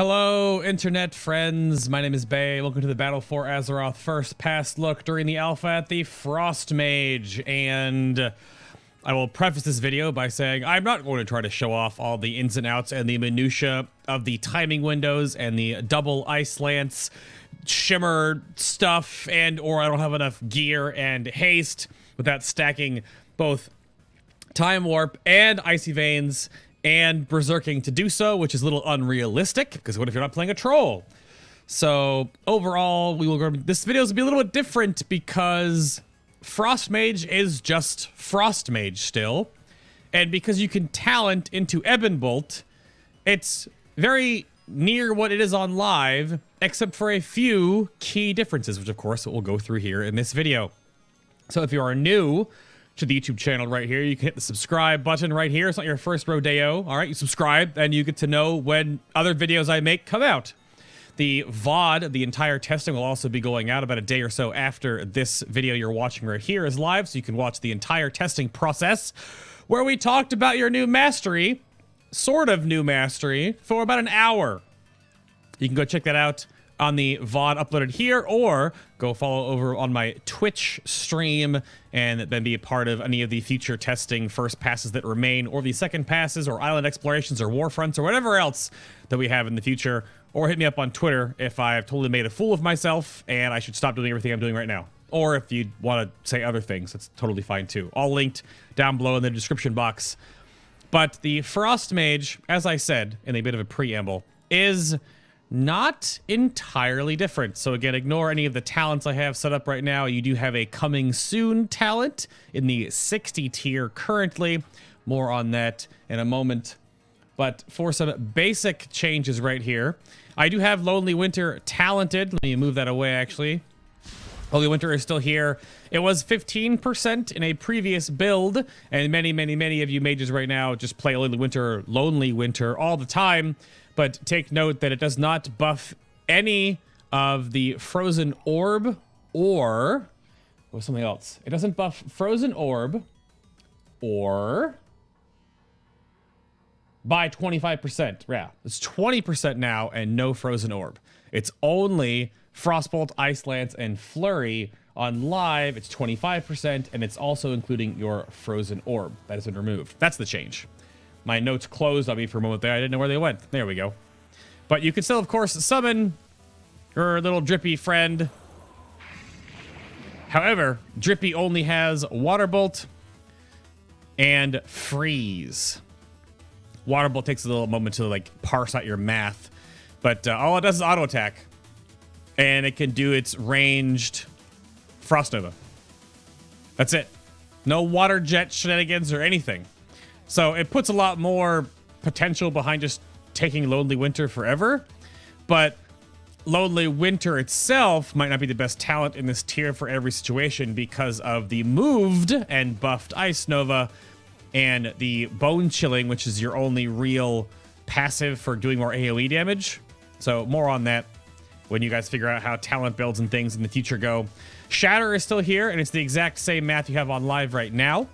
Hello, internet friends. My name is Bay. Welcome to the Battle for Azeroth first pass look during the alpha at the Frost Mage. And I will preface this video by saying I'm not going to try to show off all the ins and outs and the minutia of the timing windows and the double ice lance shimmer stuff, and or I don't have enough gear and haste without stacking both time warp and icy veins and berserking to do so, which is a little unrealistic, because what if you're not playing a troll? So overall, this video is gonna be a little bit different because Frost Mage is just Frost Mage still, and because you can talent into Ebon Bolt, it's very near what it is on live, except for a few key differences, which of course we'll go through here in this video. So if you are new to the YouTube channel right here, you can hit the subscribe button right here. It's not your first rodeo. All right, you subscribe and you get to know when other videos I make come out. The VOD, the entire testing, will also be going out about a day or so after this video you're watching right here is live, so you can watch the entire testing process where we talked about your new mastery, sort of new mastery, for about an hour. You can go check that out on the VOD uploaded here, or go follow over on my Twitch stream and then be a part of any of the future testing first passes that remain, or the second passes, or island explorations, or war fronts, or whatever else that we have in the future. Or hit me up on Twitter if I've totally made a fool of myself and I should stop doing everything I'm doing right now. Or if you want to say other things, that's totally fine too. All linked down below in the description box. But the Frost Mage, as I said in a bit of a preamble, is not entirely different. So again, ignore any of the talents I have set up right now. You do have a coming soon talent in the 60 tier currently. More on that in a moment. But for some basic changes right here, I do have Lonely Winter talented. Let me move that away actually. Lonely Winter is still here. It was 15% in a previous build, and many of you mages right now just play Lonely Winter all the time. But take note that it does not buff any of the Frozen Orb or something else. It doesn't buff Frozen Orb or by 25%. Yeah, it's 20% now and no Frozen Orb. It's only Frostbolt, Ice Lance, and Flurry. On live, it's 25%, and it's also including your Frozen Orb. That has been removed. That's the change. My notes closed on me for a moment there. I didn't know where they went. There we go. But you can still, of course, summon your little Drippy friend. However, Drippy only has Water Bolt and Freeze. Water Bolt takes a little moment to like parse out your math, but all it does is auto attack, and it can do its ranged Frost Nova. That's it. No water jet shenanigans or anything. So it puts a lot more potential behind just taking Lonely Winter forever, but Lonely Winter itself might not be the best talent in this tier for every situation because of the moved and buffed Ice Nova and the Bone Chilling, which is your only real passive for doing more AoE damage. So more on that when you guys figure out how talent builds and things in the future go. Shatter is still here, and it's the exact same math you have on live right now.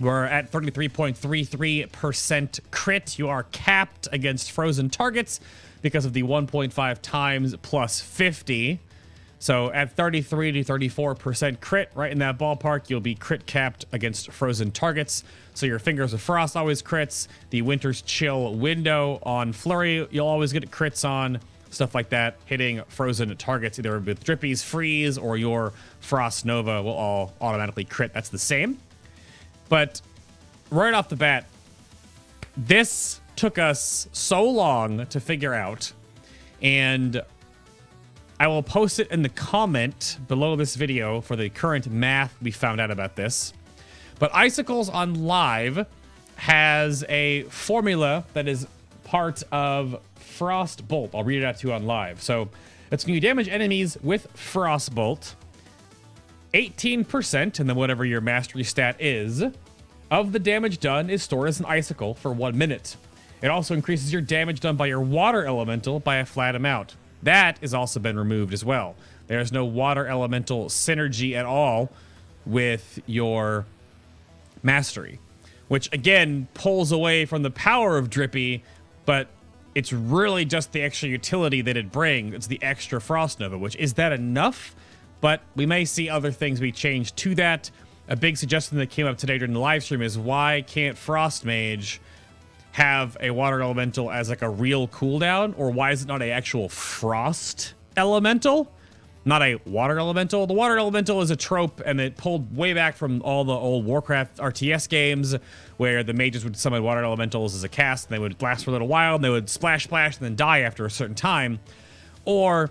We're at 33.33% crit. You are capped against frozen targets because of the 1.5 times plus 50. So at 33 to 34% crit, right in that ballpark, you'll be crit capped against frozen targets. So your Fingers of Frost always crits. The Winter's Chill window on Flurry, you'll always get crits on. Stuff like that, hitting frozen targets either with Drippy's Freeze or your Frost Nova will all automatically crit. That's the same. But right off the bat, this took us so long to figure out, and I will post it in the comment below this video for the current math we found out about this. But Icicles on live has a formula that is part of Frost Bolt. I'll read it out to you on live. So it's when you damage enemies with Frost Bolt, 18%, and then whatever your mastery stat is, of the damage done is stored as an icicle for 1 minute. It also increases your damage done by your water elemental by a flat amount. That has also been removed as well. There's no water elemental synergy at all with your mastery, which again pulls away from the power of Drippy, but it's really just the extra utility that it brings. It's the extra Frost Nova, which is that enough? But we may see other things be changed to that. A big suggestion that came up today during the live stream is why can't Frost Mage have a water elemental as like a real cooldown? Or why is it not an actual frost elemental? Not a water elemental. The water elemental is a trope, and it pulled way back from all the old Warcraft RTS games where the mages would summon water elementals as a cast, and they would last for a little while, and they would splash, splash, and then die after a certain time. Or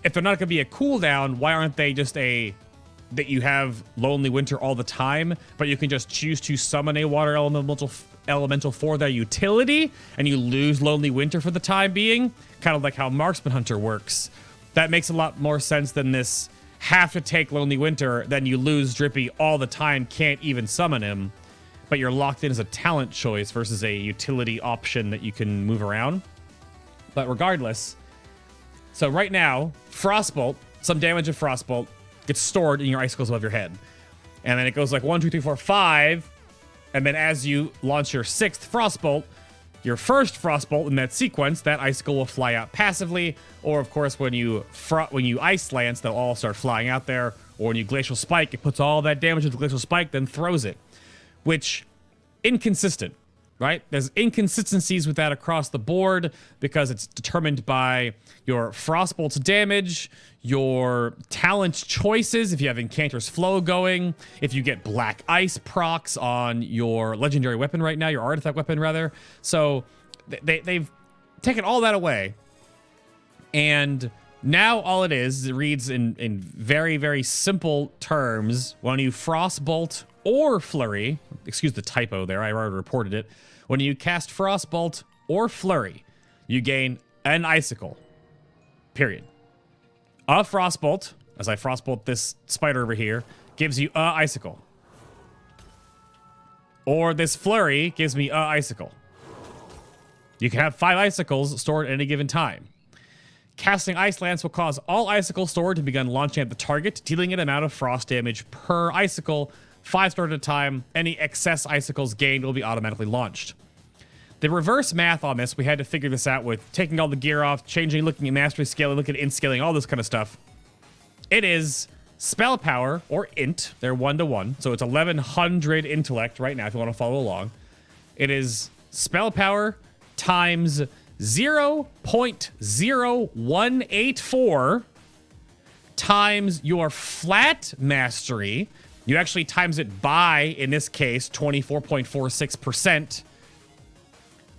if they're not going to be a cooldown, why aren't they just that you have Lonely Winter all the time, but you can just choose to summon a water elemental for their utility, and you lose Lonely Winter for the time being? Kind of like how Marksman Hunter works. That makes a lot more sense than this have to take Lonely Winter, then you lose Drippy all the time, can't even summon him, but you're locked in as a talent choice versus a utility option that you can move around. But regardless, so right now, Frostbolt, some damage of Frostbolt, gets stored in your icicles above your head. And then it goes like 1, 2, 3, 4, 5, and then as you launch your 6th Frostbolt, your first Frostbolt in that sequence, that icicle will fly out passively, or of course when you Ice Lance, they'll all start flying out there, or when you Glacial Spike, it puts all that damage into Glacial Spike, then throws it. Which, inconsistent, right? There's inconsistencies with that across the board because it's determined by your Frostbolt's damage, your talent choices, if you have Incanter's Flow going, if you get Black Ice procs on your legendary weapon right now, your artifact weapon rather. So they've taken all that away. And now all it is, it reads in very, very simple terms, when you Frostbolt or Flurry, excuse the typo there, I already reported it. When you cast Frostbolt or Flurry, you gain an icicle. Period. A Frostbolt, as I Frostbolt this spider over here, gives you a icicle. Or this Flurry gives me a icicle. You can have 5 icicles stored at any given time. Casting Ice Lance will cause all icicles stored to begin launching at the target, dealing an amount of frost damage per icicle, 5 stored at a time. Any excess icicles gained will be automatically launched. The reverse math on this, we had to figure this out with taking all the gear off, changing, looking at mastery scaling, looking at int scaling, all this kind of stuff. It is spell power, or int, they're 1-to-1, so it's 1100 intellect right now if you want to follow along. It is spell power times 0.0184 times your flat mastery. You actually times it by, in this case, 24.46%.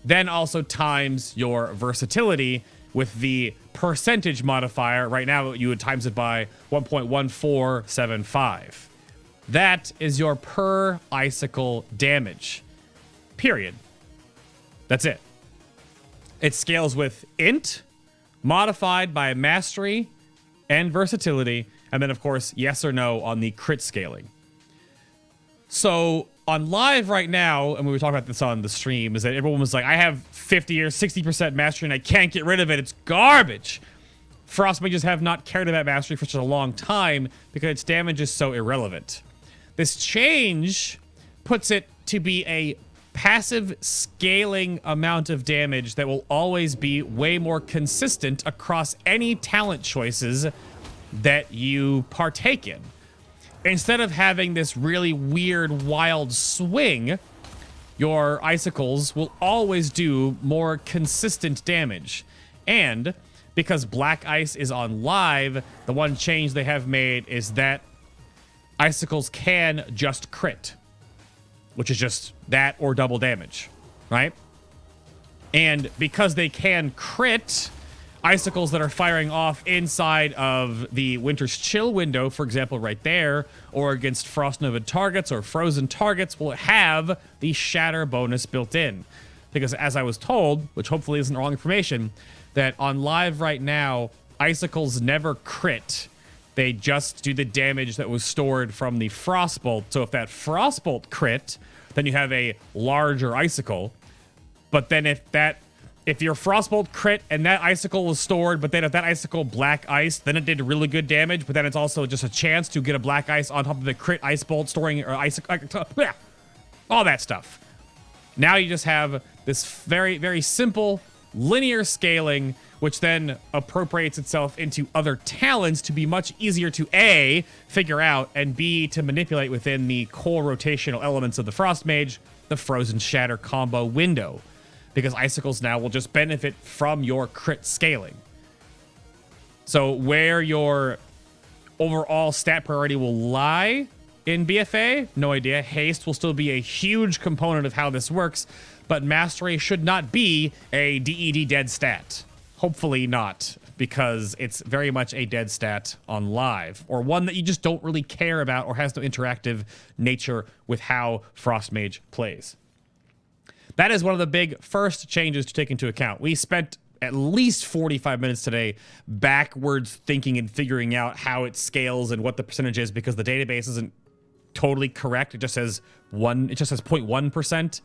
Then also times your versatility with the percentage modifier. Right now, you would times it by 1.1475. That is your per icicle damage. Period. That's it. It scales with int, modified by mastery and versatility, and then, of course, yes or no on the crit scaling. So on live right now, and we were talking about this on the stream, is that everyone was like, I have 50 or 60% mastery and I can't get rid of it. It's garbage. Frost mages have not cared about mastery for such a long time because its damage is so irrelevant. This change puts it to be a passive scaling amount of damage that will always be way more consistent across any talent choices that you partake in. Instead of having this really weird, wild swing, your icicles will always do more consistent damage. And because Black Ice is on live, the one change they have made is that icicles can just crit, which is just that or double damage, right? And because they can crit, icicles that are firing off inside of the Winter's Chill window, for example, right there, or against Frost Nova targets or frozen targets will have the shatter bonus built in. Because as I was told, which hopefully isn't wrong information, that on live right now, icicles never crit. They just do the damage that was stored from the Frostbolt. So if that Frostbolt crit, then you have a larger icicle. But then if your Frostbolt crit and that icicle was stored, but then if that icicle Black Ice, then it did really good damage, but then it's also just a chance to get a Black Ice on top of the crit Ice Bolt storing, or all that stuff. Now you just have this very, very simple linear scaling, which then appropriates itself into other talents to be much easier to A, figure out, and B, to manipulate within the core rotational elements of the Frost Mage, the Frozen Shatter combo window. Because Icicles now will just benefit from your crit scaling. So where your overall stat priority will lie in BFA, no idea. Haste will still be a huge component of how this works, but Mastery should not be a DED dead stat. Hopefully not, because it's very much a dead stat on live, or one that you just don't really care about or has no interactive nature with how Frost Mage plays. That is one of the big first changes to take into account. We spent at least 45 minutes today backwards thinking and figuring out how it scales and what the percentage is, because the database isn't totally correct. It just says 0.1%,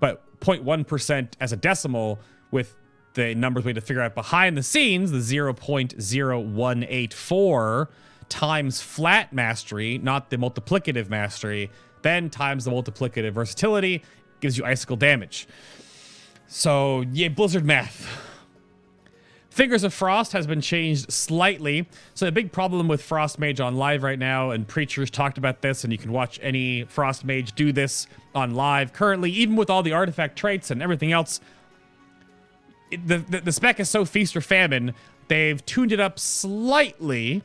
but 0.1% as a decimal with the numbers we had to figure out behind the scenes, the 0.0184 times flat mastery, not the multiplicative mastery, then times the multiplicative versatility, gives you icicle damage. So, yeah, Blizzard math. Fingers of Frost has been changed slightly. So the big problem with Frost Mage on live right now, and Preachers talked about this, and you can watch any Frost Mage do this on live currently, even with all the artifact traits and everything else, the spec is so feast or famine, they've tuned it up slightly.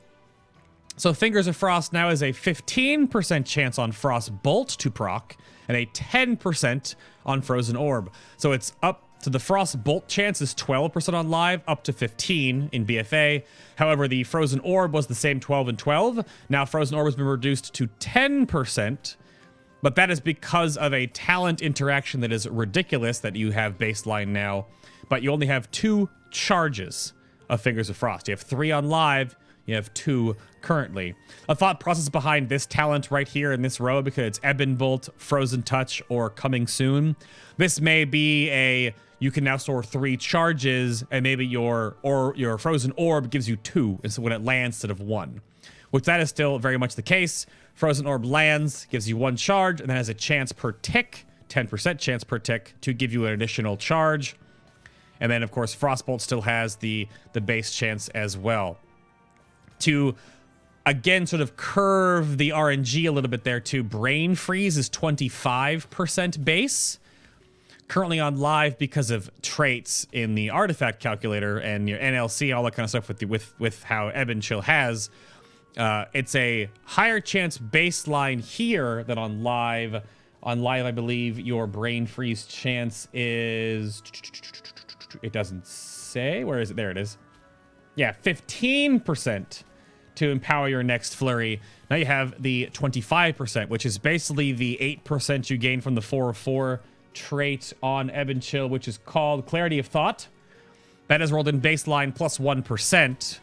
So Fingers of Frost now is a 15% chance on Frost Bolt to proc, and a 10% on Frozen Orb. So it's up to the Frost Bolt chance is 12% on live, up to 15 in BFA. However, the Frozen Orb was the same 12 and 12. Now Frozen Orb has been reduced to 10%, but that is because of a talent interaction that is ridiculous that you have baseline now. But you only have 2 charges of Fingers of Frost. You have 3 on live, you have 2 currently. A thought process behind this talent right here in this row, because it's Ebon Bolt, Frozen Touch, or Coming Soon. This may be a, you can now store 3 charges, and maybe your Frozen Orb gives you 2 when it lands instead of 1. Which that is still very much the case. Frozen Orb lands, gives you 1 charge, and then has a chance per tick, 10% chance per tick, to give you an additional charge. And then, of course, Frostbolt still has the base chance as well. To, again, sort of curve the RNG a little bit there too, Brain Freeze is 25% base. Currently on live because of traits in the artifact calculator and your NLC, all that kind of stuff with how Ebon Chill has. It's a higher chance baseline here than on live. On live, I believe your Brain Freeze chance is... It doesn't say. Where is it? There it is. Yeah, 15% to empower your next flurry. Now you have the 25%, which is basically the 8% you gain from the 4 of 4 trait on Ebon Chill, which is called Clarity of Thought. That is rolled in baseline plus 1%.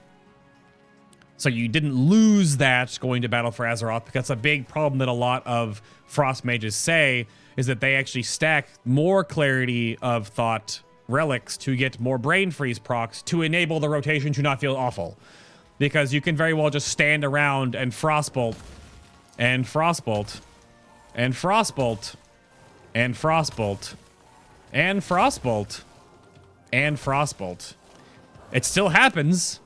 So you didn't lose that going to battle for Azeroth, because a big problem that a lot of Frost Mages say is that they actually stack more Clarity of Thought relics to get more Brain Freeze procs to enable the rotation to not feel awful. Because you can very well just stand around and Frostbolt, and Frostbolt, and Frostbolt, and Frostbolt, and Frostbolt, and Frostbolt. It still happens,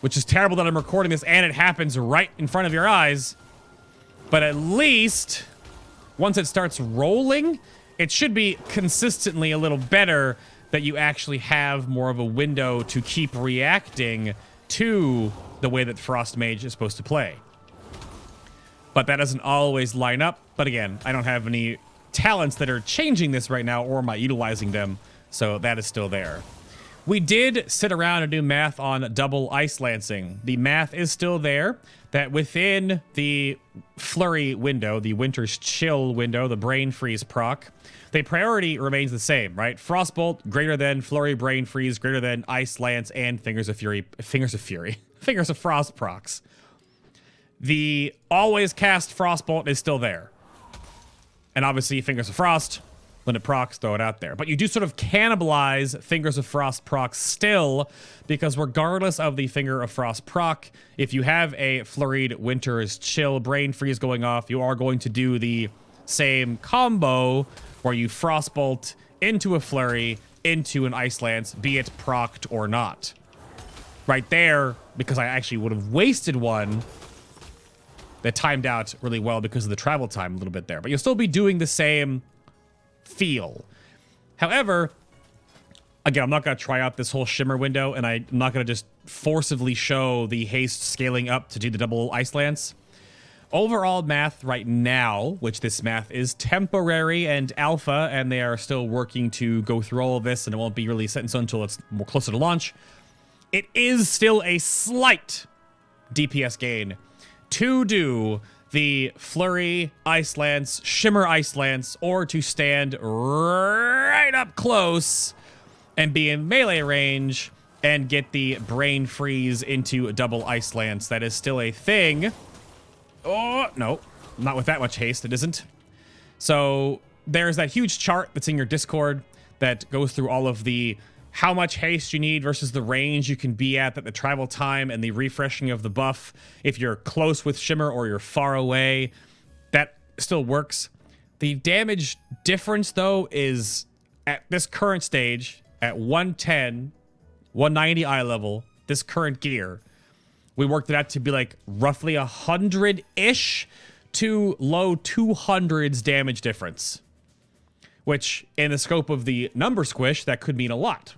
which is terrible that I'm recording this and it happens right in front of your eyes. But at least, once it starts rolling, it should be consistently a little better that you actually have more of a window to keep reacting to the way that Frost Mage is supposed to play. But that doesn't always line up. But again, I don't have any talents that are changing this right now, or am I utilizing them? So that is still there. We did sit around and do math on double Ice Lancing. The math is still there, that within the Flurry window, the Winter's Chill window, the Brain Freeze proc, the priority remains the same, right? Frostbolt greater than Flurry, Brain Freeze greater than Ice Lance, and Fingers of Frost procs. The always cast Frostbolt is still there. And obviously Fingers of Frost, when it procs, throw it out there. But you do sort of cannibalize Fingers of Frost procs still, because regardless of the Finger of Frost proc, if you have a Flurried Winter's Chill Brain Freeze going off, you are going to do the same combo where you Frostbolt into a Flurry, into an Ice Lance, be it procced or not. Right there, because I actually would have wasted one that timed out really well because of the travel time a little bit there. But you'll still be doing the same feel. However, again, I'm not going to try out this whole shimmer window, and I'm not going to just forcibly show the haste scaling up to do the double Ice Lance. Overall math right now, which this math is temporary and alpha, and they are still working to go through all of this, and it won't be really set in stone until it's more closer to launch. It is still a slight DPS gain to do the Flurry Ice Lance, Shimmer Ice Lance, or to stand right up close and be in melee range and get the Brain Freeze into a double Ice Lance. That is still a thing. Oh, no, not with that much haste, it isn't. So there's that huge chart that's in your Discord that goes through all of the how much haste you need versus the range you can be at, that the travel time and the refreshing of the buff. If you're close with Shimmer or you're far away, that still works. The damage difference, though, is at this current stage, at 110, 190 eye level, this current gear, we worked it out to be like roughly 100-ish to low 200s damage difference. Which, in the scope of the number squish, that could mean a lot.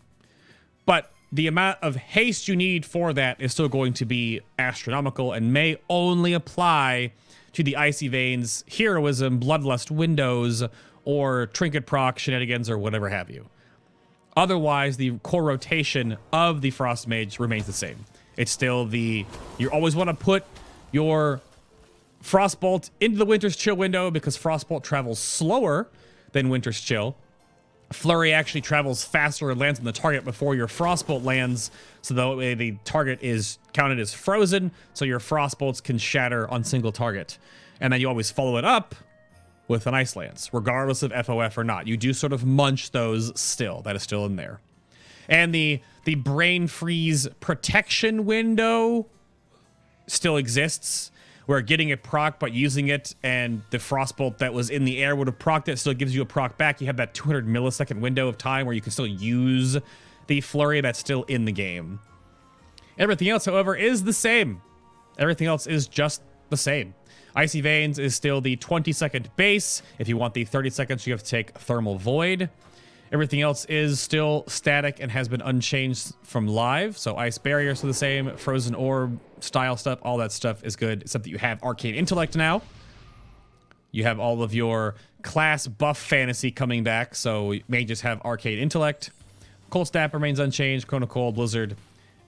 But the amount of haste you need for that is still going to be astronomical and may only apply to the Icy Veins, Heroism, Bloodlust windows, or Trinket Proc, Shenanigans, or whatever have you. Otherwise, the core rotation of the Frost Mage remains the same. It's still the... You always want to put your Frostbolt into the Winter's Chill window because Frostbolt travels slower than Winter's Chill. Flurry actually travels faster and lands on the target before your Frostbolt lands, so that way the target is counted as frozen, so your Frostbolts can shatter on single target. And then you always follow it up with an Ice Lance, regardless of FOF or not. You do sort of munch those still. That is still in there. And the Brain Freeze protection window still exists, where getting it proc but using it and the Frostbolt that was in the air would have procced it, still gives you a proc back. You have that 200 millisecond window of time where you can still use the flurry that's still in the game. Everything else, however, is the same. Everything else is just the same. Icy Veins is still the 20-second base. If you want the 30 seconds, you have to take Thermal Void. Everything else is still static and has been unchanged from live. So Ice Barrier is still the same. Frozen Orb style stuff, all that stuff is good, except that you have Arcane Intellect now. You have all of your class buff fantasy coming back, so you may just have Arcane Intellect. Cold Snap remains unchanged. Cone of Cold, Blizzard,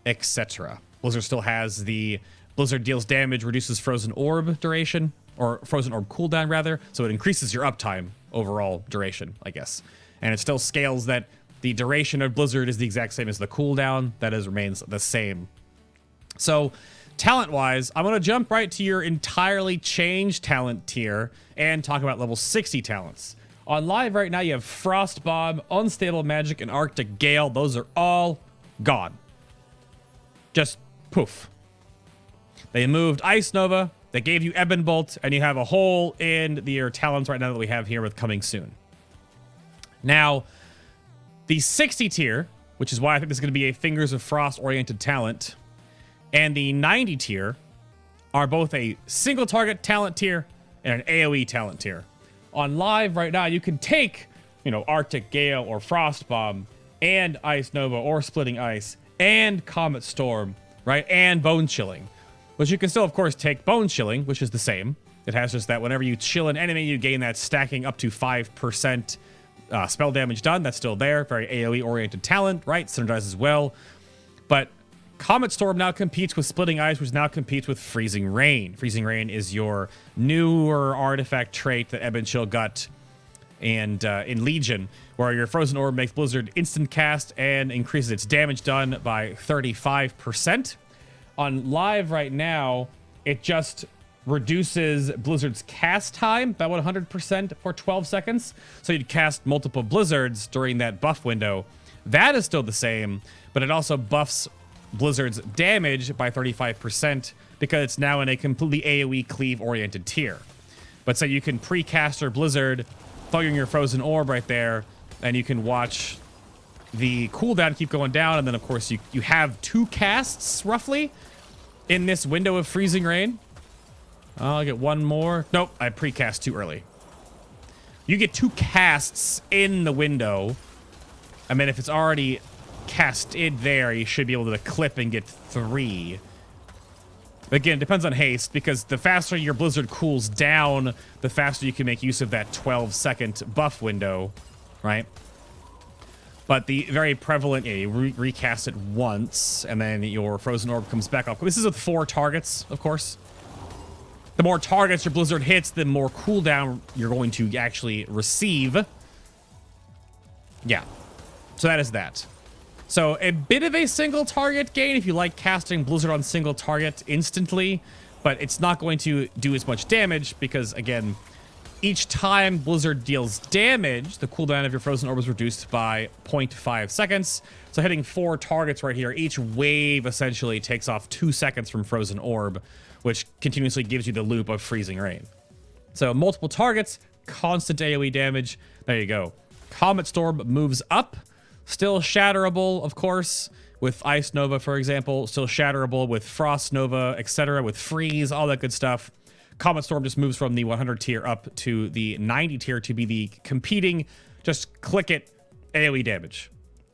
etc. Blizzard still has the Blizzard deals damage, reduces Frozen Orb duration, or Frozen Orb cooldown rather, so it increases your uptime overall duration, I guess. And it still scales that the duration of Blizzard is the exact same as the cooldown. That remains the same. So, talent-wise, I'm going to jump right to your entirely changed talent tier and talk about level 60 talents. On live right now, you have Frost Bomb, Unstable Magic, and Arctic Gale. Those are all gone. Just poof. They moved Ice Nova, they gave you Ebon Bolt, and you have a hole in your talents right now that we have here with Coming Soon. Now, the 60 tier, which is why I think this is going to be a Fingers of Frost-oriented talent, and the 90 tier are both a single target talent tier and an AoE talent tier. On live right now, you can take, Arctic Gale or Frost Bomb and Ice Nova or Splitting Ice and Comet Storm, right? And Bone Chilling. But you can still, of course, take Bone Chilling, which is the same. It has just that whenever you chill an enemy, you gain that stacking up to 5% spell damage done. That's still there. Very AoE-oriented talent, right? Synergizes well. But Comet Storm now competes with Splitting Ice, which now competes with Freezing Rain. Freezing Rain is your newer artifact trait that Ebon Chill got and in Legion, where your Frozen Orb makes Blizzard instant cast and increases its damage done by 35%. On live right now, it just reduces Blizzard's cast time by 100% for 12 seconds. So you'd cast multiple Blizzards during that buff window. That is still the same, but it also buffs Blizzard's damage by 35% because it's now in a completely AoE cleave-oriented tier. But so you can pre-cast your Blizzard, throw in your Frozen Orb right there, and you can watch the cooldown keep going down, and then of course you have 2 casts roughly in this window of freezing rain. I'll get 1 more. Nope, I precast too early. You get 2 casts in the window, and then if it's already cast in there, you should be able to clip and get 3. Again, it depends on haste, because the faster your blizzard cools down, the faster you can make use of that 12-second buff window, right? But the very prevalent, yeah, you recast it once, and then your frozen orb comes back up. This is with 4 targets, of course. The more targets your blizzard hits, the more cooldown you're going to actually receive. Yeah. So that is that. So a bit of a single target gain if you like casting blizzard on single target instantly, but it's not going to do as much damage because, again, each time blizzard deals damage, the cooldown of your frozen orb is reduced by 0.5 seconds. So hitting 4 targets right here, each wave essentially takes off 2 seconds from frozen orb, which continuously gives you the loop of freezing rain. So multiple targets, constant AoE damage. There you go. Comet Storm moves up. Still shatterable, of course, with Ice Nova, for example. Still shatterable with Frost Nova, etc., with Freeze, all that good stuff. Comet Storm just moves from the 100 tier up to the 90 tier to be the competing, just click it, AoE damage.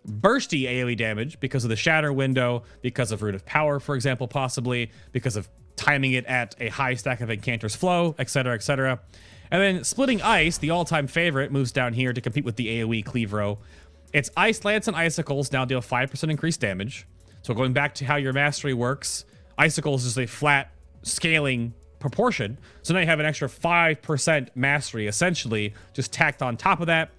Bursty AoE damage because of the Shatter window, because of Root of Power, for example, possibly, because of timing it at a high stack of Incanter's Flow, etc., etc. And then Splitting Ice, the all-time favorite, moves down here to compete with the AoE Cleave Row. Its Ice Lance and Icicles now deal 5% increased damage. So going back to how your mastery works, Icicles is a flat scaling proportion. So now you have an extra 5% mastery, essentially, just tacked on top of that.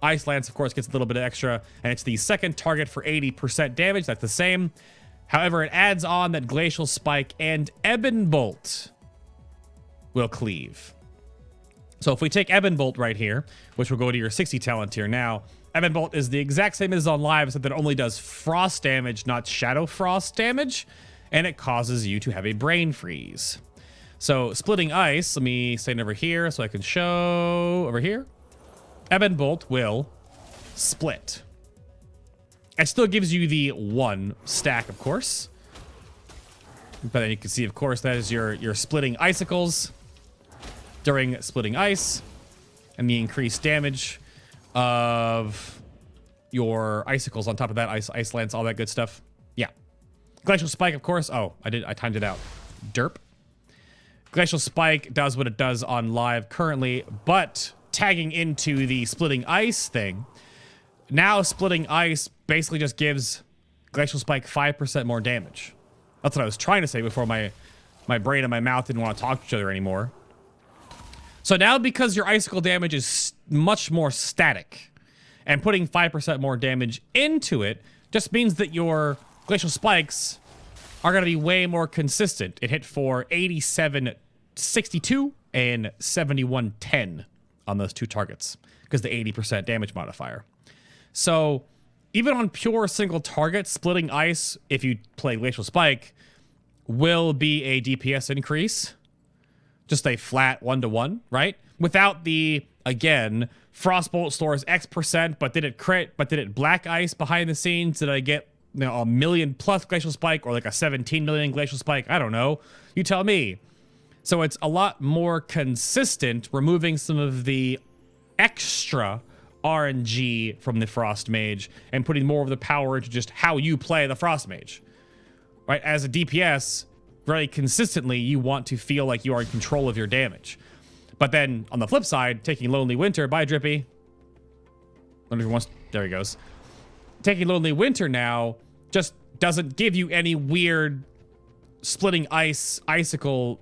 Ice Lance, of course, gets a little bit extra, and it's the second target for 80% damage. That's the same. However, it adds on that Glacial Spike and Ebon Bolt will cleave. So if we take Ebon Bolt right here, which will go to your 60 talent tier now, Ebon Bolt is the exact same as on live, except that it only does frost damage, not shadow frost damage, and it causes you to have a brain freeze. So Splitting Ice, let me stand over here so I can show over here. Ebon Bolt will split. It still gives you the 1 stack, of course. But then you can see, of course, that is your splitting icicles during Splitting Ice, and the increased damage of your icicles on top of that, ice lance, all that good stuff. Yeah. Glacial Spike, of course. Oh, I timed it out. Derp. Glacial Spike does what it does on live currently, but tagging into the Splitting Ice thing, now Splitting Ice basically just gives Glacial Spike 5% more damage. That's what I was trying to say before my brain and my mouth didn't want to talk to each other anymore. So now, because your icicle damage is much more static, and putting 5% more damage into it just means that your Glacial Spikes are going to be way more consistent. It hit for 87.62 and 71.10 on those 2 targets because the 80% damage modifier. So even on pure single target, Splitting Ice, if you play Glacial Spike, will be a DPS increase. Just a flat 1-to-1, right? Without the, again, Frostbolt stores X%, but did it crit, but did it Black Ice behind the scenes? Did I get, you know, a 1,000,000+ Glacial Spike or like a 17 million Glacial Spike? I don't know. You tell me. So it's a lot more consistent, removing some of the extra RNG from the Frost Mage and putting more of the power into just how you play the Frost Mage. Right? As a DPS, very consistently, you want to feel like you are in control of your damage. But then, on the flip side, taking Lonely Winter, bye Drippy. There he goes. Taking Lonely Winter now just doesn't give you any weird Splitting Ice, Icicle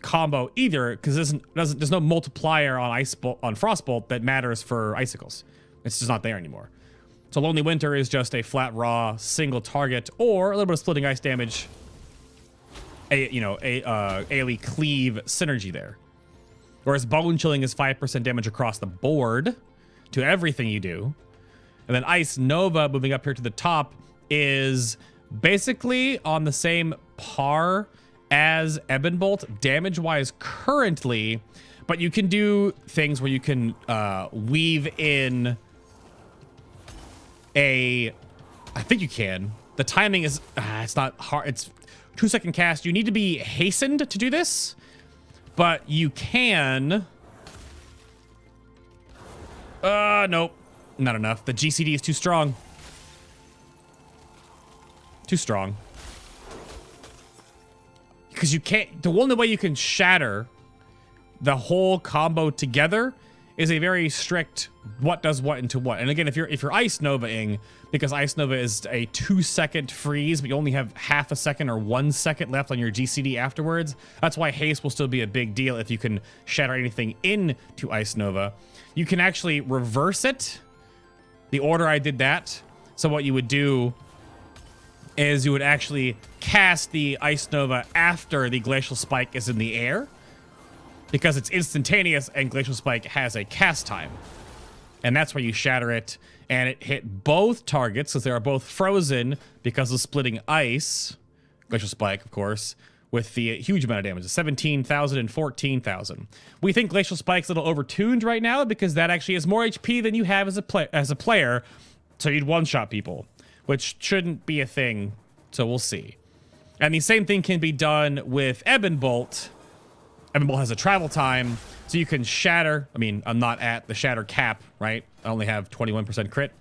combo either, because there's no multiplier on Frostbolt that matters for Icicles. It's just not there anymore. So Lonely Winter is just a flat raw single target or a little bit of Splitting Ice damage. AoE cleave synergy there. Whereas Bone Chilling is 5% damage across the board to everything you do. And then Ice Nova, moving up here to the top, is basically on the same par as Ebon Bolt damage-wise currently, but you can do things where you can weave in I think you can. The timing is, it's not hard. It's 2-second cast. You need to be hastened to do this, but you can. Nope, not enough. The GCD is too strong. Too strong. Because you can't, the only way you can shatter the whole combo together is a very strict what does what into what. And again, if you're Ice Nova-ing, because Ice Nova is a 2-second freeze, but you only have half a second or 1 second left on your GCD afterwards, that's why haste will still be a big deal if you can shatter anything into Ice Nova. You can actually reverse it, the order I did that. So what you would do is you would actually cast the Ice Nova after the Glacial Spike is in the air, because it's instantaneous and Glacial Spike has a cast time. And that's where you shatter it, and it hit both targets, because they are both frozen because of splitting ice. Glacial Spike, of course, with the huge amount of damage, 17,000 and 14,000. We think Glacial Spike's a little overtuned right now, because that actually has more HP than you have as a player, so you'd one-shot people, which shouldn't be a thing, so we'll see. And the same thing can be done with Ebon Bolt. Ebon Bolt has a travel time, so you can shatter. I mean, I'm not at the shatter cap, right? I only have 21% crit.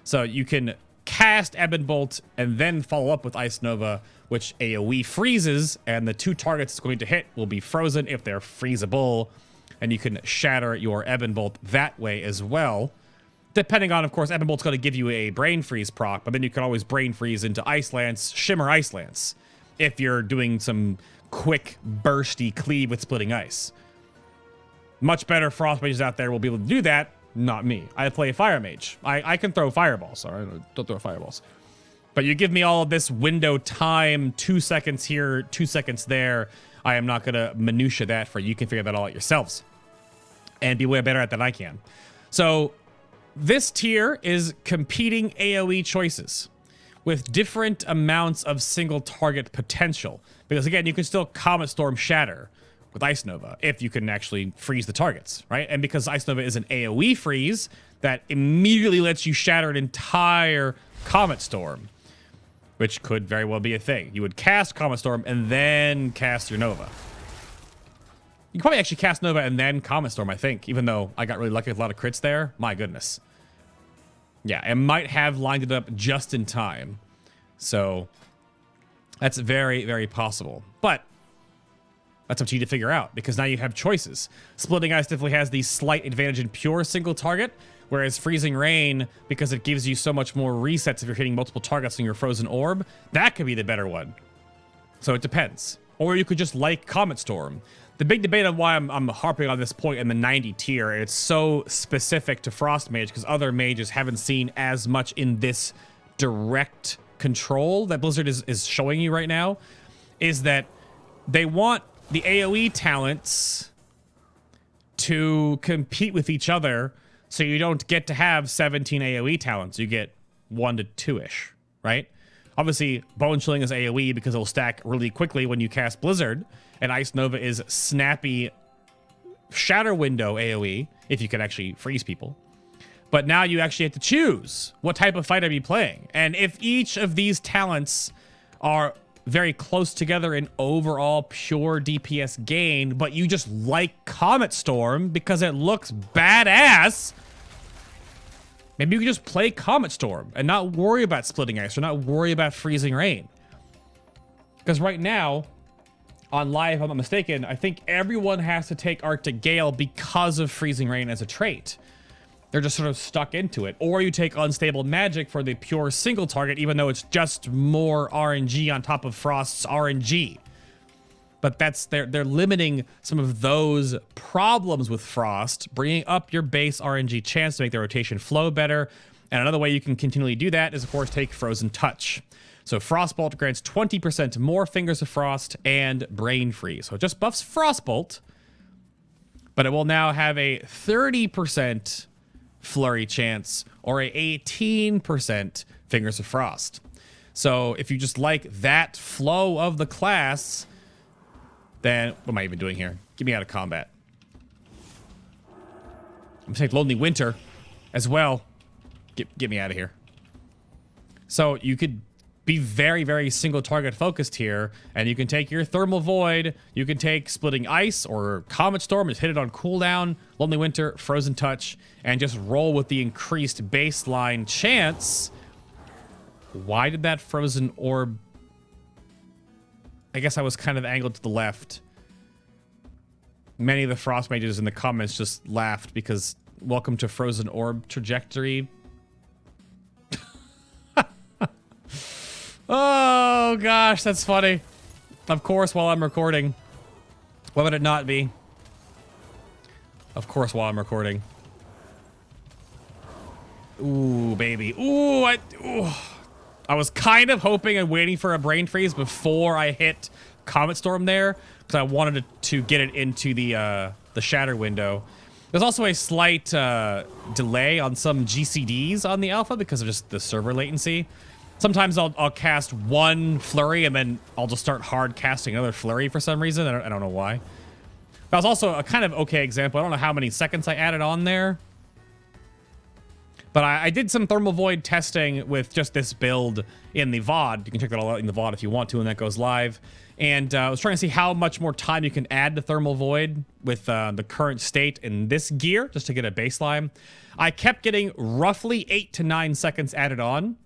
So you can cast Ebon Bolt and then follow up with Ice Nova, which AoE freezes, and the 2 targets it's going to hit will be frozen if they're freezable. And you can shatter your Ebon Bolt that way as well. Depending on, of course, Ebon Bolt's going to give you a Brain Freeze proc, but then you can always Brain Freeze into Ice Lance, Shimmer Ice Lance, if you're doing some quick, bursty cleave with splitting ice. Much better Frost Mages out there will be able to do that, not me. I play Fire Mage. I can throw fireballs. All right, don't throw fireballs. But you give me all of this window time, 2 seconds here, 2 seconds there. I am not going to minutia that for you. You can figure that all out yourselves and be way better at that than I can. So this tier is competing AoE choices with different amounts of single target potential. Because again, you can still Comet Storm Shatter with Ice Nova if you can actually freeze the targets, right? And because Ice Nova is an AoE freeze, that immediately lets you shatter an entire Comet Storm, which could very well be a thing. You would cast Comet Storm and then cast your Nova. You can probably actually cast Nova and then Comet Storm, I think, even though I got really lucky with a lot of crits there. My goodness. Yeah, it might have lined it up just in time. So that's very, very possible. But that's up to you to figure out, because now you have choices. Splitting Ice definitely has the slight advantage in pure single target, whereas Freezing Rain, because it gives you so much more resets if you're hitting multiple targets in your Frozen Orb, that could be the better one. So it depends. Or you could just like Comet Storm. The big debate on why I'm harping on this point in the 90 tier, it's so specific to Frost Mage because other mages haven't seen as much in this direct control that Blizzard is showing you right now, is that they want the AoE talents to compete with each other, so you don't get to have 17 AoE talents. You get 1 to 2-ish, right? Obviously, Bone Chilling is AoE because it'll stack really quickly when you cast Blizzard, and Ice Nova is snappy Shatter Window AoE, if you can actually freeze people. But now you actually have to choose what type of fight are you playing. And if each of these talents are very close together in overall pure DPS gain, but you just like Comet Storm because it looks badass, maybe you can just play Comet Storm and not worry about Splitting Ice or not worry about Freezing Rain. Because right now, on live, if I'm not mistaken, I think everyone has to take Arctic Gale because of Freezing Rain as a trait. They're just sort of stuck into it. Or you take Unstable Magic for the pure single target, even though it's just more RNG on top of Frost's RNG. But that's they're limiting some of those problems with Frost, bringing up your base RNG chance to make the rotation flow better. And another way you can continually do that is, of course, take Frozen Touch. So Frostbolt grants 20% more Fingers of Frost and Brain Freeze. So it just buffs Frostbolt, but it will now have a 30% Flurry chance or a 18% Fingers of Frost. So if you just like that flow of the class, then what am I even doing here? Get me out of combat. I'm gonna take Lonely Winter as well. Get me out of here. So you could be very, very single target focused here, and you can take your Thermal Void, you can take Splitting Ice or Comet Storm, just hit it on cooldown, Lonely Winter, Frozen Touch, and just roll with the increased baseline chance. Why did that Frozen Orb... I guess I was kind of angled to the left. Many of the Frost Mages in the comments just laughed because welcome to Frozen Orb trajectory. Oh gosh, that's funny. Of course, while I'm recording. Why would it not be? Of course, while I'm recording. Ooh, baby. Ooh, I was kind of hoping and waiting for a brain freeze before I hit Comet Storm there, because I wanted to get it into the shatter window. There's also a slight delay on some GCDs on the alpha because of just the server latency. Sometimes I'll cast one flurry and then I'll just start hard casting another flurry for some reason. I don't know why. That was also a kind of okay example. I don't know how many seconds I added on there. But I did some Thermal Void testing with just this build in the VOD. You can check that all out in the VOD if you want to when that goes live. And I was trying to see how much more time you can add to Thermal Void with the current state in this gear, just to get a baseline. I kept getting roughly 8 to 9 seconds added on,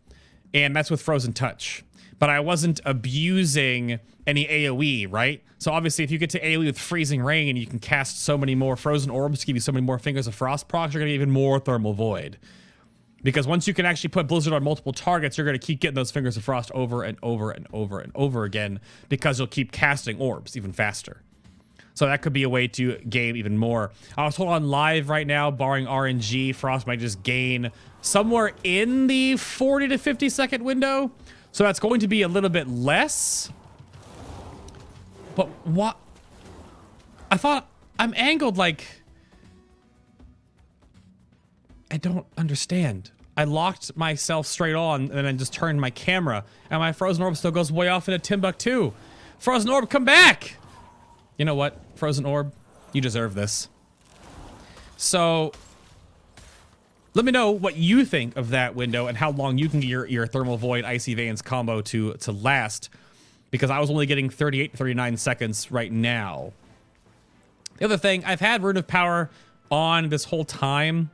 and that's with Frozen Touch. But I wasn't abusing any AoE, right? So obviously if you get to AoE with Freezing Rain and you can cast so many more Frozen Orbs to give you so many more Fingers of Frost procs, you're going to get even more Thermal Void. Because once you can actually put Blizzard on multiple targets, you're going to keep getting those Fingers of Frost over and over and over and over again because you'll keep casting orbs even faster. So that could be a way to gain even more. I was told on live right now, barring RNG, Frost might just gain somewhere in the 40 to 50 second window. So that's going to be a little bit less. But what? I thought I'm angled like... I don't understand. I locked myself straight on and then I just turned my camera and my Frozen Orb still goes way off into Timbuktu. Frozen Orb, come back! You know what, Frozen Orb? You deserve this. So, let me know what you think of that window and how long you can get your Thermal Void Icy Veins combo to last. Because I was only getting 38 to 39 seconds right now. The other thing, I've had Rune of Power on this whole time.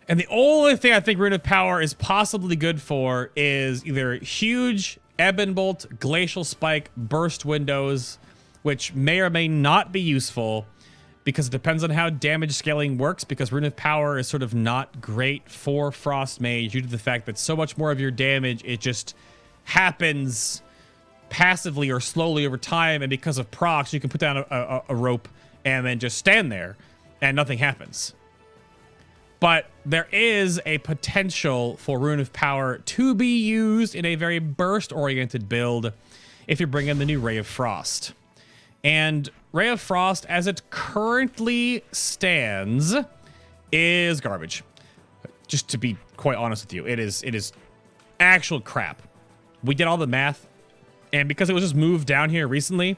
And the only thing I think Rune of Power is possibly good for is either huge Ebon Bolt, Glacial Spike, Burst windows, which may or may not be useful because it depends on how damage scaling works, because Rune of Power is sort of not great for Frost Mage due to the fact that so much more of your damage, it just happens passively or slowly over time, and because of procs, you can put down a rope and then just stand there and nothing happens. But there is a potential for Rune of Power to be used in a very burst-oriented build if you bring in the new Ray of Frost. And Ray of Frost, as it currently stands, is garbage. Just to be quite honest with you, it is actual crap. We did all the math, and because it was just moved down here recently,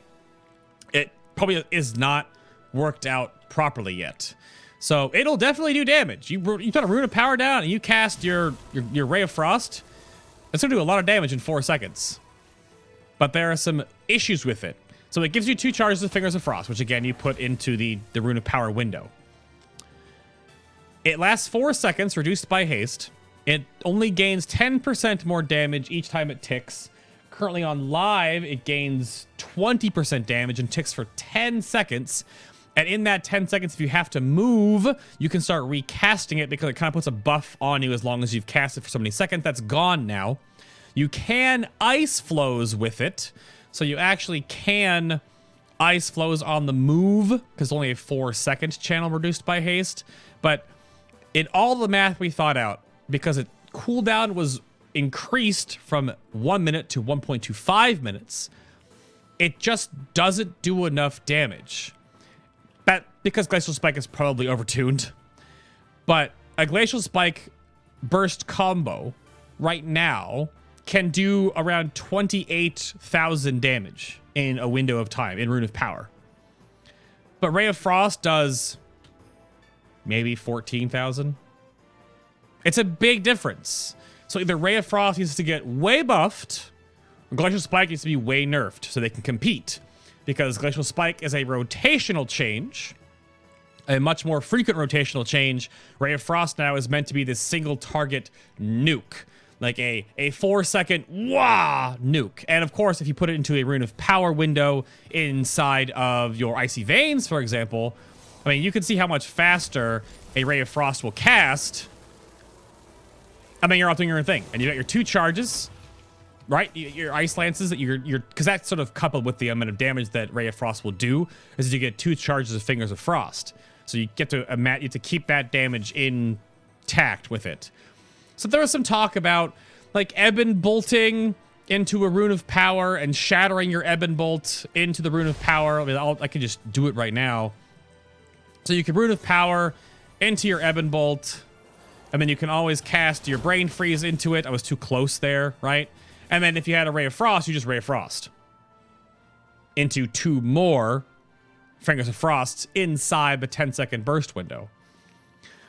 it probably is not worked out properly yet. So it'll definitely do damage. You put a Rune of Power down and you cast your Ray of Frost, it's gonna do a lot of damage in 4 seconds. But there are some issues with it. So it gives you 2 charges of Fingers of Frost, which again you put into the Rune of Power window. It lasts 4 seconds, reduced by haste. It only gains 10% more damage each time it ticks. Currently on live, it gains 20% damage and ticks for 10 seconds. And in that 10 seconds, if you have to move, you can start recasting it because it kind of puts a buff on you as long as you've cast it for so many seconds. That's gone now. You can ice flows with it. So you actually can ice flows on the move because only a 4-second channel reduced by haste. But in all the math we thought out, because it cooldown was increased from 1 minute to 1.25 minutes, it just doesn't do enough damage. Because Glacial Spike is probably overtuned. But a Glacial Spike burst combo right now can do around 28,000 damage in a window of time in Rune of Power. But Ray of Frost does maybe 14,000. It's a big difference. So either Ray of Frost needs to get way buffed, or Glacial Spike needs to be way nerfed so they can compete. Because Glacial Spike is a rotational change, a much more frequent rotational change. Ray of Frost now is meant to be this single target nuke. Like a 4-second wah nuke. And of course, if you put it into a Rune of Power window inside of your Icy Veins, for example, I mean, you can see how much faster a Ray of Frost will cast. I mean, you're off doing your own thing. And you got your 2 charges, right? Your Ice Lances, that you're because that's sort of coupled with the amount of damage that Ray of Frost will do, is that you get 2 charges of Fingers of Frost. So you get to, you have to keep that damage intact with it. So there was some talk about like Ebon bolting into a Rune of Power and shattering your Ebon bolt into the Rune of Power. I mean, I could just do it right now. So you can Rune of Power into your Ebon bolt, and then you can always cast your Brain Freeze into it. I was too close there, right? And then if you had a Ray of Frost, you just Ray of Frost into 2 more Fingers of Frost inside the 10-second burst window.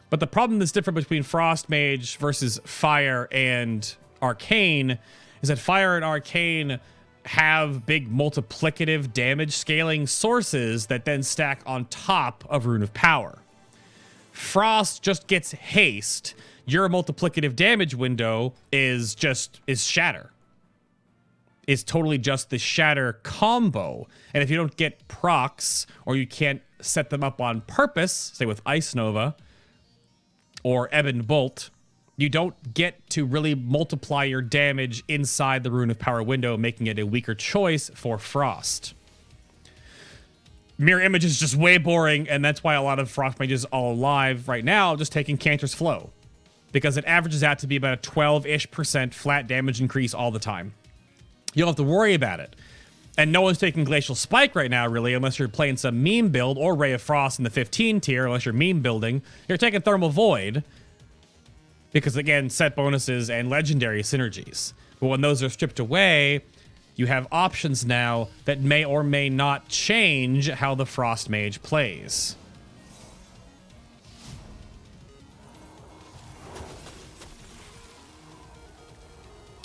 But the problem that's different between Frost Mage versus Fire and Arcane is that Fire and Arcane have big multiplicative damage scaling sources that then stack on top of Rune of Power. Frost just gets haste. Your multiplicative damage window is Shatter. It's totally just the Shatter combo. And if you don't get procs, or you can't set them up on purpose, say with Ice Nova or Ebon Bolt, you don't get to really multiply your damage inside the Rune of Power window, making it a weaker choice for Frost. Mirror Image is just way boring, and that's why a lot of Frost Mages all alive right now just taking Cantor's Flow, because it averages out to be about a 12-ish% flat damage increase all the time. You don't have to worry about it. And no one's taking Glacial Spike right now, really, unless you're playing some meme build, or Ray of Frost in the 15 tier, unless you're meme building. You're taking Thermal Void, because, again, set bonuses and legendary synergies. But when those are stripped away, you have options now that may or may not change how the Frost Mage plays.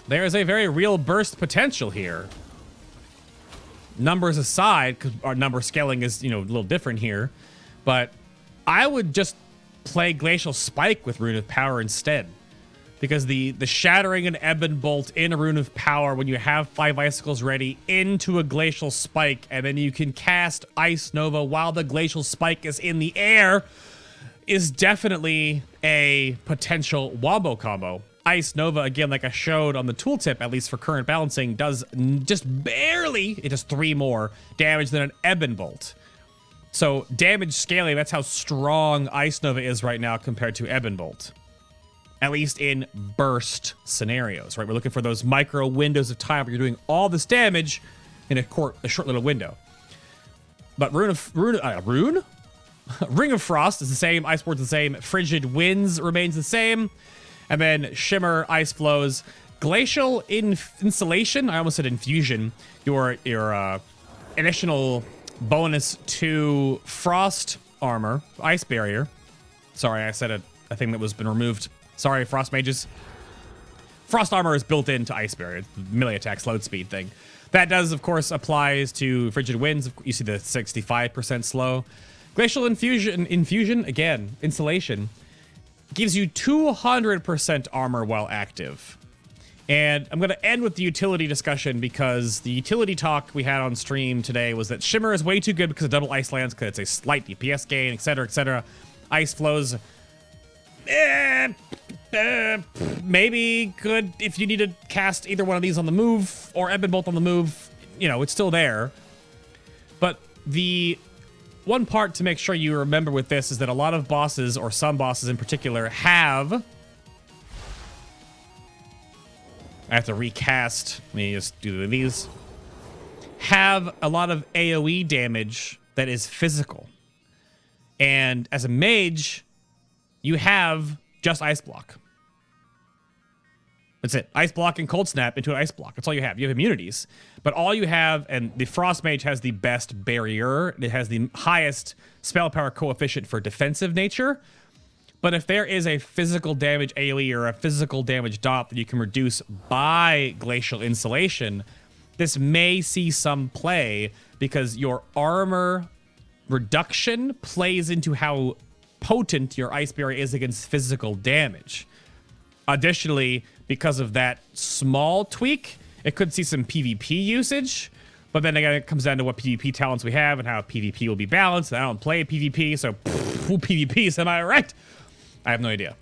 There is a very real burst potential here. Numbers aside, because our number scaling is, a little different here, but I would just play Glacial Spike with Rune of Power instead, because the shattering an Ebon Bolt in a Rune of Power when you have 5 Icicles ready into a Glacial Spike, and then you can cast Ice Nova while the Glacial Spike is in the air, is definitely a potential wombo combo. Ice Nova, again, like I showed on the tooltip, at least for current balancing, does just barely, it does 3 more damage than an Ebon Bolt. So damage scaling, that's how strong Ice Nova is right now compared to Ebon Bolt. At least in burst scenarios, right? We're looking for those micro windows of time where you're doing all this damage in a short little window. But Ring of Frost is the same, Ice Ward's the same, Frigid Winds remains the same. And then Shimmer, Ice Flows, Glacial Insulation, I almost said Infusion, your additional bonus to Frost Armor, Ice Barrier. Sorry, I said a thing that was been removed. Sorry, Frost Mages. Frost Armor is built into Ice Barrier, melee attack slowed speed thing. That does, of course, applies to Frigid Winds. You see the 65% slow. Glacial Infusion, again, Insulation, gives you 200% armor while active. And I'm going to end with the utility discussion, because the utility talk we had on stream today was that Shimmer is way too good because of double Ice Lands, because it's a slight DPS gain, etc., etc. Ice Flows, maybe good if you need to cast either one of these on the move, or Ebon Bolt on the move. It's still there. But the one part to make sure you remember with this is that a lot of bosses, or some bosses in particular, have... I have to recast. Let me just do these. Have a lot of AoE damage that is physical. And as a mage, you have just Ice Block. That's it. Ice Block and Cold Snap into an Ice Block. That's all you have. You have immunities. But all you have, and the Frost Mage has the best barrier. It has the highest spell power coefficient for defensive nature. But if there is a physical damage AoE or a physical damage dot that you can reduce by Glacial Insulation, this may see some play because your armor reduction plays into how potent your Ice Barrier is against physical damage. Additionally, because of that small tweak, it could see some PvP usage. But then again, it comes down to what PvP talents we have and how PvP will be balanced. I don't play PvP, so who PvPs, am I right? I have no idea.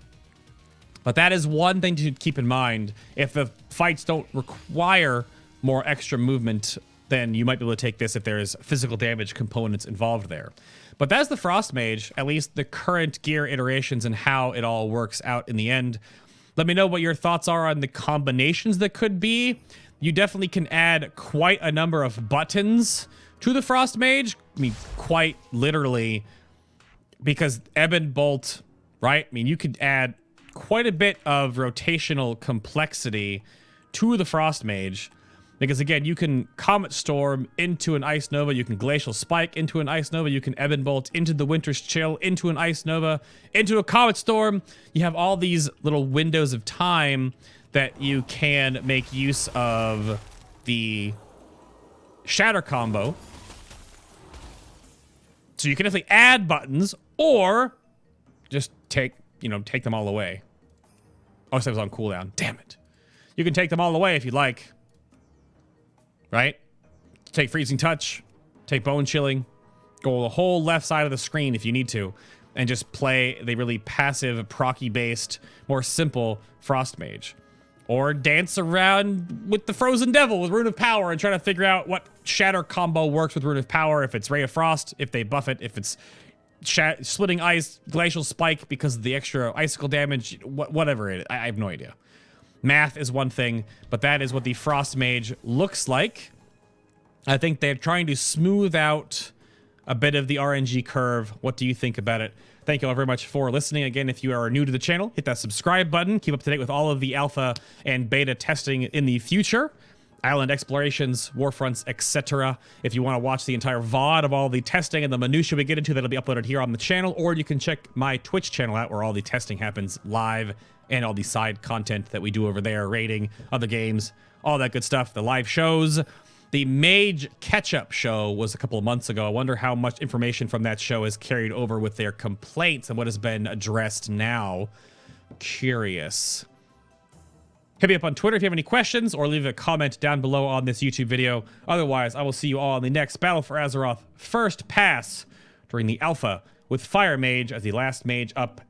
But that is one thing to keep in mind. If the fights don't require more extra movement, then you might be able to take this if there's physical damage components involved there. But that's the Frost Mage, at least the current gear iterations and how it all works out in the end. Let me know what your thoughts are on the combinations that could be. You definitely can add quite a number of buttons to the Frost Mage. I mean, quite literally, because Ebon Bolt, right? I mean, you could add quite a bit of rotational complexity to the Frost Mage. Because again, you can Comet Storm into an Ice Nova, you can Glacial Spike into an Ice Nova, you can Ebon Bolt into the Winter's Chill, into an Ice Nova, into a Comet Storm. You have all these little windows of time that you can make use of the Shatter combo. So you can definitely add buttons or just take them all away. Oh, so it was on cooldown. Damn it. You can take them all away if you'd like. Right? Take Freezing Touch, take Bone Chilling, go the whole left side of the screen if you need to, and just play the really passive, procky-based, more simple Frost Mage. Or dance around with the Frozen Devil with Rune of Power and try to figure out what Shatter combo works with Rune of Power, if it's Ray of Frost, if they buff it, if it's Splitting Ice, Glacial Spike because of the extra Icicle damage, whatever it is. I have no idea. Math is one thing, but that is what the Frost Mage looks like. I think they're trying to smooth out a bit of the RNG curve. What do you think about it? Thank you all very much for listening. Again, if you are new to the channel, hit that subscribe button. Keep up to date with all of the alpha and beta testing in the future. Island explorations, warfronts, etc. If you want to watch the entire VOD of all the testing and the minutiae we get into, that'll be uploaded here on the channel, or you can check my Twitch channel out where all the testing happens live and all the side content that we do over there, rating other games, all that good stuff, the live shows. The Mage Catch-Up show was a couple of months ago. I wonder how much information from that show is carried over with their complaints and what has been addressed now. Curious. Hit me up on Twitter if you have any questions, or leave a comment down below on this YouTube video. Otherwise, I will see you all in the next Battle for Azeroth First Pass during the Alpha with Fire Mage as the last mage up